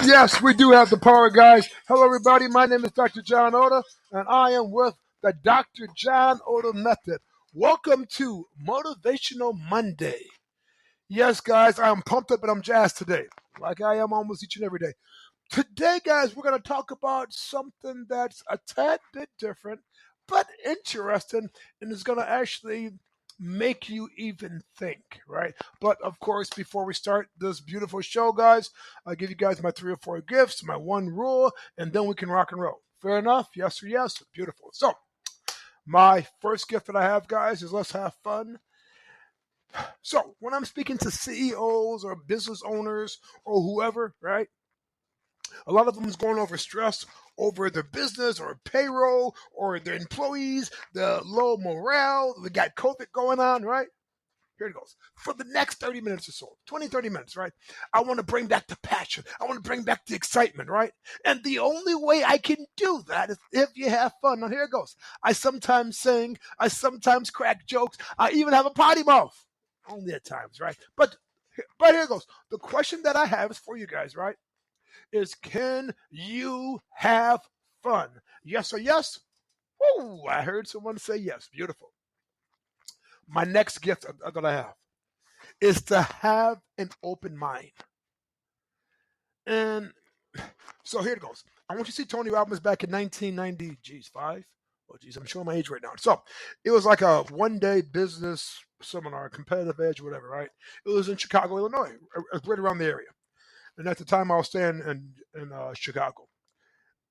Yes, we do have the power, guys. Hello, everybody. My name is Dr. John Oda, and I am with the Dr. John Oda Method. Welcome to Motivational Monday. Yes, guys, I'm pumped up and I'm jazzed today, like I am almost each and every day. Today, guys, we're going to talk about something that's a tad bit different, but interesting, and is going to actually make you even think, right? But of course, before we start this beautiful show, guys, I'll give you guys my three or four gifts, my one rule, and then we can rock and roll. Fair enough? Yes or yes? Beautiful. So, my first gift that I have, guys, is let's have fun. So, when I'm speaking to CEOs or business owners or whoever, right? A lot of them is going over stress over their business or payroll or their employees, the low morale. We got COVID going on, right? Here it goes. For the next 30 minutes or so, 20, 30 minutes, right? I want to bring back the passion. I want to bring back the excitement, right? And the only way I can do that is if you have fun. Now, here it goes. I sometimes sing. I sometimes crack jokes. I even have a potty mouth. Only at times, right? But here it goes. The question that I have is for you guys, right? Is can you have fun? Yes or yes? Woo, I heard someone say yes. Beautiful. My next gift that I have is to have an open mind. And so here it goes. I want you to see Tony Robbins back in 1990, geez, five? Oh, geez, I'm showing my age right now. So it was like a one-day business seminar, competitive edge, whatever, right? It was in Chicago, Illinois, right around the area. And at the time, I was staying in Chicago.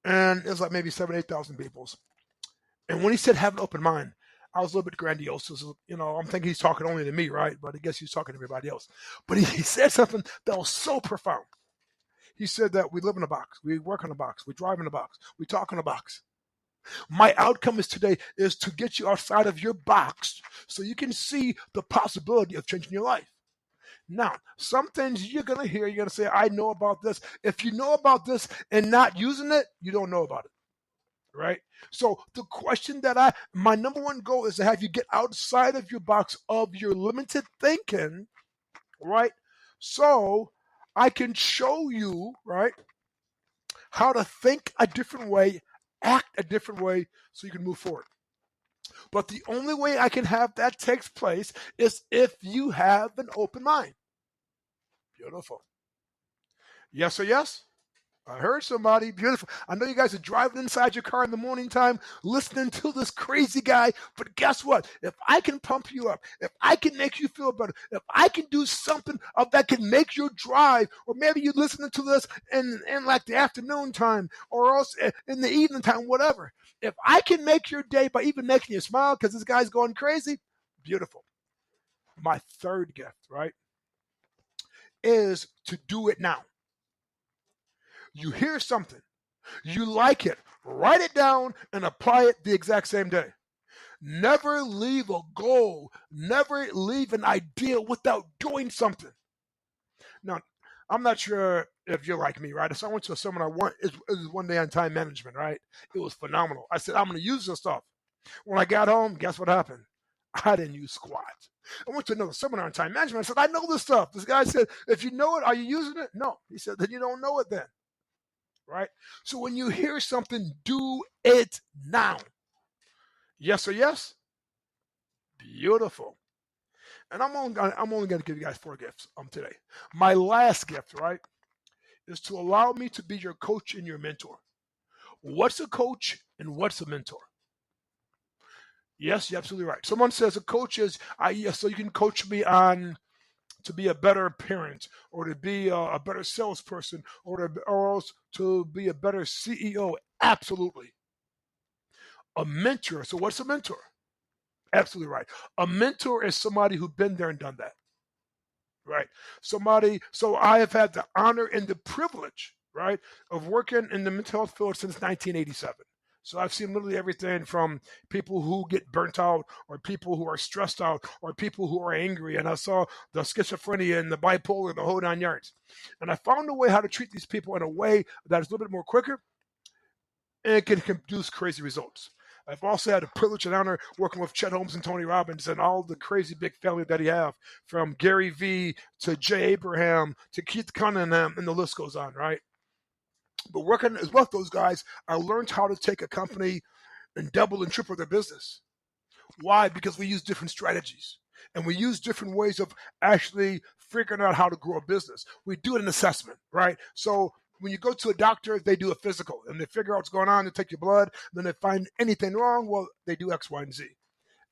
And it was like maybe 8,000 people. And when he said have an open mind, I was a little bit grandiose. I'm thinking he's talking only to me, right? But I guess he's talking to everybody else. But he said something that was so profound. He said that we live in a box. We work in a box. We drive in a box. We talk in a box. My outcome is today is to get you outside of your box so you can see the possibility of changing your life. Now, some things you're going to hear, you're going to say, I know about this. If you know about this and not using it, you don't know about it, right? So the question that my number one goal is to have you get outside of your box of your limited thinking, right? So I can show you, right, how to think a different way, act a different way so you can move forward. But the only way I can have that takes place is if you have an open mind. Beautiful. Yes or yes? I heard somebody. Beautiful. I know you guys are driving inside your car in the morning time listening to this crazy guy, but guess what? If I can pump you up, if I can make you feel better, if I can do something that can make your drive, or maybe you're listening to this in like the afternoon time or else in the evening time, whatever. If I can make your day by even making you smile because this guy's going crazy, beautiful. My third gift, right, is to do it now. You hear something, you like it, write it down and apply it the exact same day. Never leave a goal, never leave an idea without doing something. Now, I'm not sure if you're like me, right? So I went to a seminar it was one day on time management, right? It was phenomenal. I said, I'm going to use this stuff. When I got home, guess what happened? I didn't use squat. I went to another seminar on time management. I said, I know this stuff. This guy said, if you know it, are you using it? No. He said, then you don't know it then. Right? So when you hear something, do it now. Yes or yes? Beautiful. And I'm only going to give you guys four gifts today. My last gift, right, is to allow me to be your coach and your mentor. What's a coach and what's a mentor? Yes, you're absolutely right. Someone says a coach is, so you can coach me on to be a better parent or to be a better salesperson or else to be a better CEO. Absolutely. A mentor. So what's a mentor? Absolutely right. A mentor is somebody who's been there and done that. Right. So I have had the honor and the privilege, right, of working in the mental health field since 1987. So I've seen literally everything from people who get burnt out or people who are stressed out or people who are angry. And I saw the schizophrenia and the bipolar, the whole 9 yards. And I found a way how to treat these people in a way that is a little bit more quicker and it can produce crazy results. I've also had the privilege and honor working with Chet Holmes and Tony Robbins and all the crazy big family that he have, from Gary Vee to Jay Abraham to Keith Cunningham, and the list goes on, right? But working as well with those guys, I learned how to take a company and double and triple their business. Why? Because we use different strategies and we use different ways of actually figuring out how to grow a business. We do an assessment, right? So when you go to a doctor, they do a physical and they figure out what's going on. They take your blood. Then they find anything wrong. Well, they do X, Y, and Z.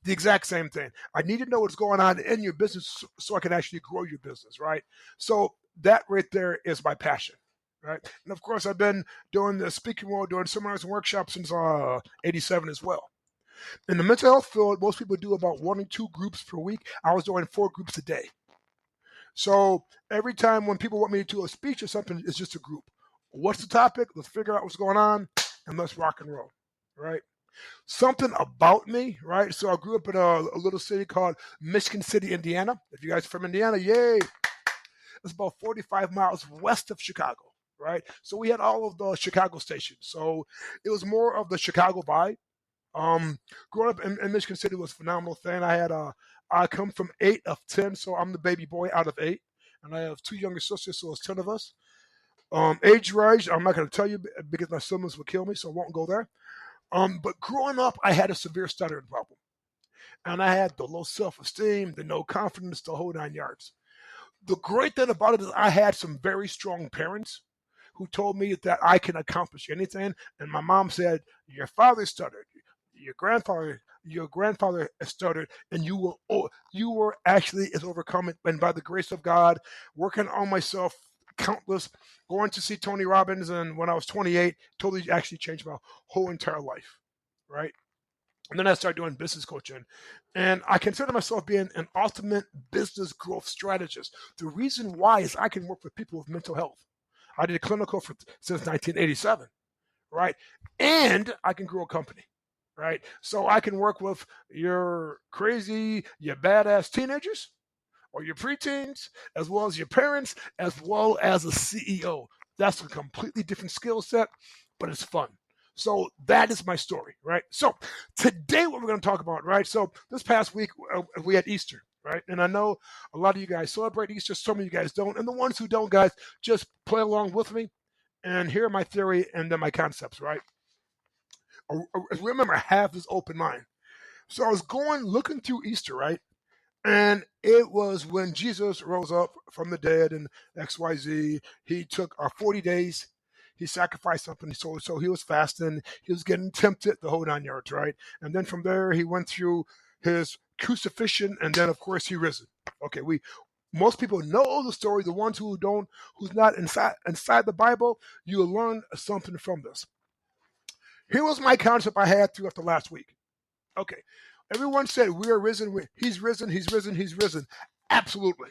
The exact same thing. I need to know what's going on in your business so I can actually grow your business, right? So that right there is my passion, right? And of course, I've been doing the speaking role, doing seminars and workshops since '87 as well. In the mental health field, most people do about 1 or 2 groups per week. I was doing 4 groups a day. So every time when people want me to do a speech or something, it's just a group. What's the topic? Let's figure out what's going on and let's rock and roll, right? Something about me, right? So I grew up in a little city called Michigan City, Indiana. If you guys are from Indiana, yay. It's about 45 miles west of Chicago, right? So we had all of the Chicago stations. So it was more of the Chicago vibe. Growing up in Michigan City was a phenomenal thing. I come from 8 of 10, so I'm the baby boy out of 8, and I have 2 younger sisters, so it's 10 of us. Age range, I'm not going to tell you because my siblings would kill me, so I won't go there. But growing up, I had a severe stuttering problem, and I had the low self-esteem, the no confidence, the whole 9 yards. The great thing about it is I had some very strong parents who told me that I can accomplish anything, and my mom said, "Your father stuttered, your grandfather stuttered, and you were actually is overcome it, and by the grace of God, working on myself, countless, going to see Tony Robbins, and when I was 28, totally actually changed my whole entire life, right?" And then I started doing business coaching, and I consider myself being an ultimate business growth strategist. The reason why is I can work with people with mental health. I did a clinical since 1987, right? And I can grow a company, right? So I can work with your crazy, your badass teenagers or your preteens, as well as your parents, as well as a CEO. That's a completely different skill set, but it's fun. So that is my story, right? So today, what we're going to talk about, right? So this past week, we had Easter, right? And I know a lot of you guys celebrate Easter. Some of you guys don't. And the ones who don't, guys, just play along with me and hear my theory and then my concepts, right? Remember, have this open mind. So I was looking through Easter, right? And it was when Jesus rose up from the dead and XYZ. He took 40 days. He sacrificed something. So he was fasting. He was getting tempted the whole 9 yards, right? And then from there, he went through his crucifixion. And then, of course, he risen. Okay, most people know the story. The ones who don't, who's not inside the Bible, you'll learn something from this. Here was my concept I had throughout the last week. Okay. Everyone said, we are risen. He's risen. He's risen. He's risen. Absolutely.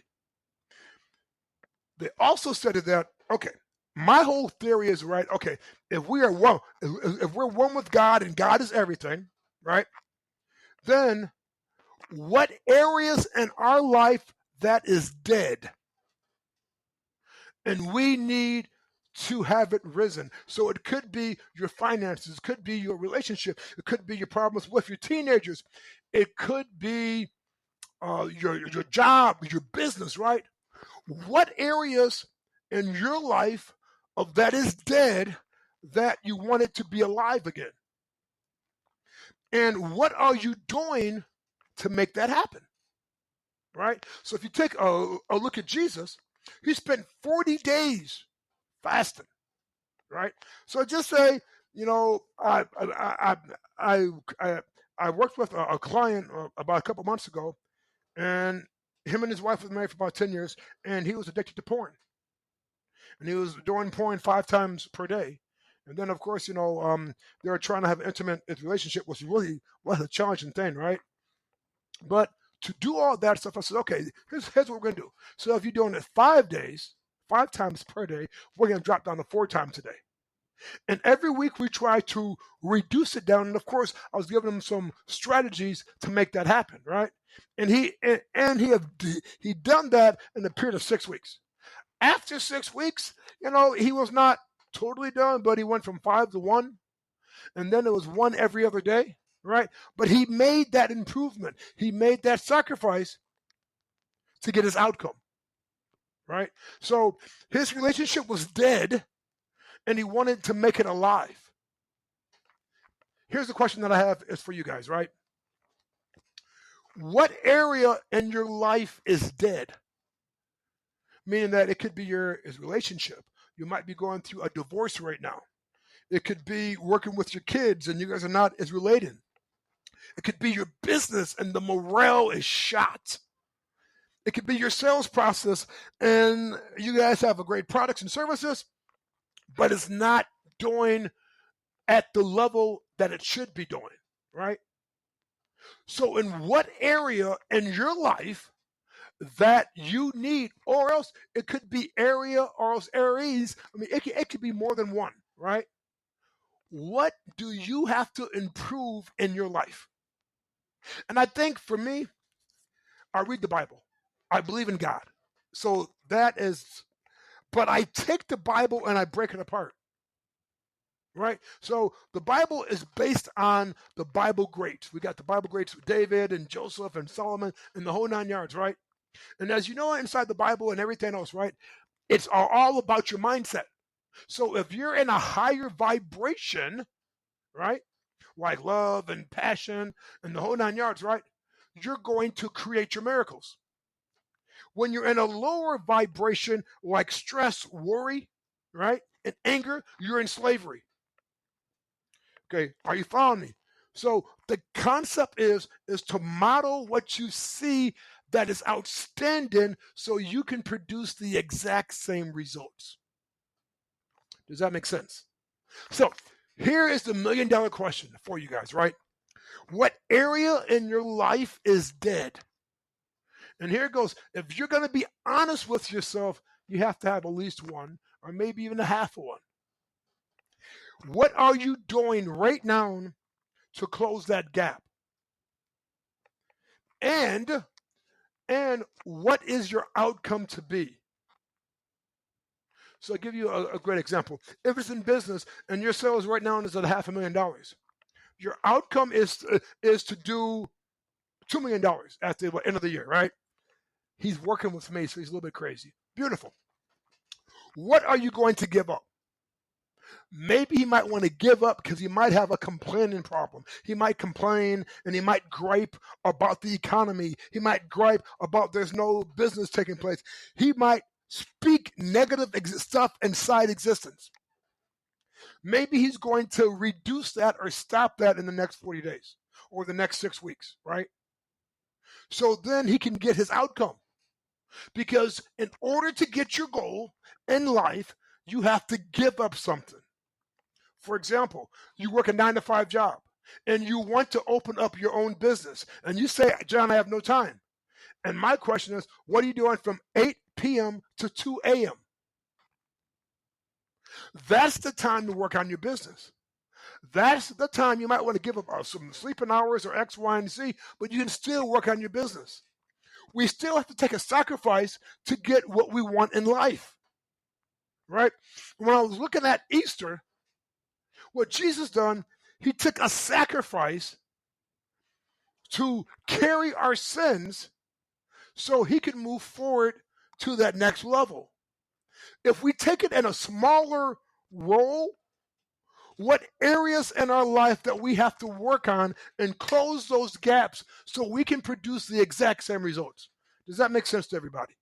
They also said that, okay, my whole theory is, right, okay, if we are one, if we're one with God and God is everything, right, then what areas in our life that is dead? And we need to have it risen. So it could be your finances, it could be your relationship, it could be your problems with your teenagers, it could be your job, your business, right? What areas in your life of that is dead that you want it to be alive again? And what are you doing to make that happen? Right? So if you take a look at Jesus, he spent 40 days fasting, right? So just say, I worked with a client about a couple months ago, and him and his wife was married for about 10 years, and he was addicted to porn. And he was doing porn 5 times per day. And then, of course, they were trying to have an intimate relationship, which really was a challenging thing, right? But to do all that stuff, I said, okay, here's what we're going to do. So if you're doing it 5 days, 5 times per day, we're going to drop down to 4 times a day. And every week we try to reduce it down. And of course, I was giving him some strategies to make that happen, right? And he done that in a period of 6 weeks. After 6 weeks, he was not totally done, but he went from 5 to 1, and then it was 1 every other day, right? But he made that improvement. He made that sacrifice to get his outcome, right? So his relationship was dead, and he wanted to make it alive. Here's the question that I have is for you guys, right? What area in your life is dead? Meaning that it could be your relationship. You might be going through a divorce right now. It could be working with your kids and you guys are not as related. It could be your business and the morale is shot. It could be your sales process and you guys have a great products and services, but it's not doing at the level that it should be doing, right? So in what area in your life that you need, or else it could be area or else areas, I mean, it could be more than one, right? What do you have to improve in your life? And I think for me, I read the Bible. I believe in God. So that is, but I take the Bible and I break it apart. Right? So the Bible is based on the Bible greats. We got the Bible greats with David and Joseph and Solomon and the whole 9 yards, right? And as you know, inside the Bible and everything else, right? It's all about your mindset. So if you're in a higher vibration, right? Like love and passion and the whole 9 yards, right? You're going to create your miracles. When you're in a lower vibration, like stress, worry, right? And anger, you're in slavery. Okay, are you following me? So the concept is to model what you see that is outstanding so you can produce the exact same results. Does that make sense? So here is the $1 million question for you guys, right? What area in your life is dead? And here it goes. If you're going to be honest with yourself, you have to have at least one or maybe even a half of one. What are you doing right now to close that gap? And what is your outcome to be? So I'll give you a great example. If it's in business and your sales right now is at $500,000, your outcome is to do $2 million at the end of the year, right? He's working with me, so he's a little bit crazy. Beautiful. What are you going to give up? Maybe he might want to give up because he might have a complaining problem. He might complain and he might gripe about the economy. He might gripe about there's no business taking place. He might speak negative stuff inside existence. Maybe he's going to reduce that or stop that in the next 40 days or the next 6 weeks, right? So then he can get his outcome. Because in order to get your goal in life, you have to give up something. For example, you work a 9-to-5 job and you want to open up your own business and you say, John, I have no time. And my question is, what are you doing from 8 p.m. to 2 a.m.? That's the time to work on your business. That's the time you might want to give up some sleeping hours or X, Y, and Z, but you can still work on your business. We still have to take a sacrifice to get what we want in life, right? When I was looking at Easter, what Jesus done, he took a sacrifice to carry our sins so he could move forward to that next level. If we take it in a smaller role, what areas in our life that we have to work on and close those gaps so we can produce the exact same results? Does that make sense to everybody?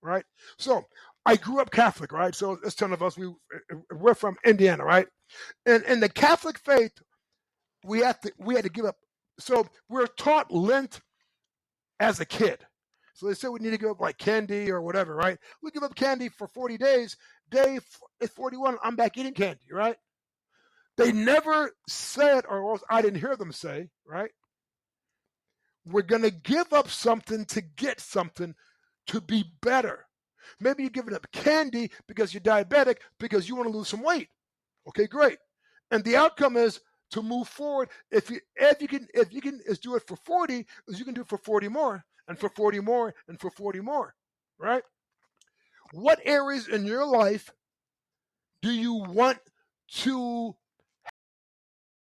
Right? So I grew up Catholic, right? So it's 10 of us. We're from Indiana, right? And in the Catholic faith, we had to give up. So we're taught Lent as a kid. So they said we need to give up like candy or whatever, right? We give up candy for 40 days. Day 41, I'm back eating candy, right? They never said, or else I didn't hear them say, right? We're going to give up something to get something to be better. Maybe you're giving up candy because you're diabetic because you want to lose some weight. Okay, great. And the outcome is to move forward. If you can do it for 40, you can do it for 40 more, and for 40 more, and for 40 more, right? What areas in your life do you want to